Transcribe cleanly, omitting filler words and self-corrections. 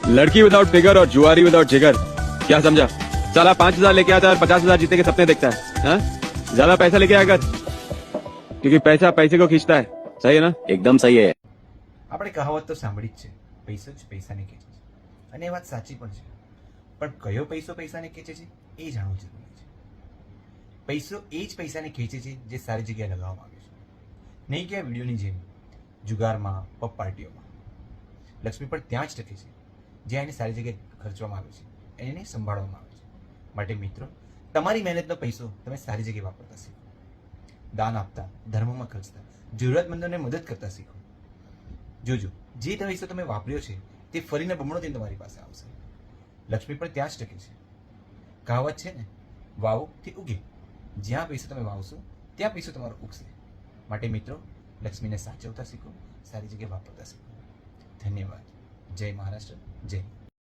लड़की without figure और जुआरी विदाउट जिगर, क्या समझा? साला 5,000 लेके आता है और 50,000 जीते के सपने देखता है, हाँ? ज्यादा पैसा लेके आएगा क्योंकि पैसा पैसे को खींचता है. सही है ना? एकदम सही है. આપણે કહાવત તો સાંભળી જ છે, પૈસો જ પૈસાને ખેંચે છે, અને એ વાત સાચી પણ છે. પણ કયો પૈસો પૈસાને ખેંચે છે એ જાણવું જરૂરી છે. પૈસો એ જ પૈસાને ખેંચે છે જે સારી જગ્યાએ લગાવવામાં આવે છે, નહીં કે આ વિડીયોની જેમ જુગારમાં, પબ પાર્ટીઓમાં. લક્ષ્મી પણ ત્યાં જ ટકે છે જ્યાં એને સારી જગ્યાએ ખર્ચવામાં આવે છે, એને સંભાળવામાં આવે છે. માટે મિત્રો, તમારી મહેનતનો પૈસો તમે સારી જગ્યાએ વાપરતા શીખો, દાન આપતા, ધર્મમાં ખર્ચતા, જરૂરિયાતમંદોને મદદ કરતા શીખો. જોજો, જે પૈસો તમે વાપર્યો છે તે ફરીને બમણો થઈને તમારી પાસે આવશે. લક્ષ્મી પણ ત્યાં જ ટકે છે. કહાવત છે ને, વાવો તે ઉગે. જ્યાં પૈસો તમે વાવશો ત્યાં પૈસો તમારો ઉગશે. માટે મિત્રો, લક્ષ્મીને સાચવતા શીખો, સારી જગ્યાએ વાપરતા શીખો. ધન્યવાદ. જય મહારાષ્ટ્ર, જય હિન્દ.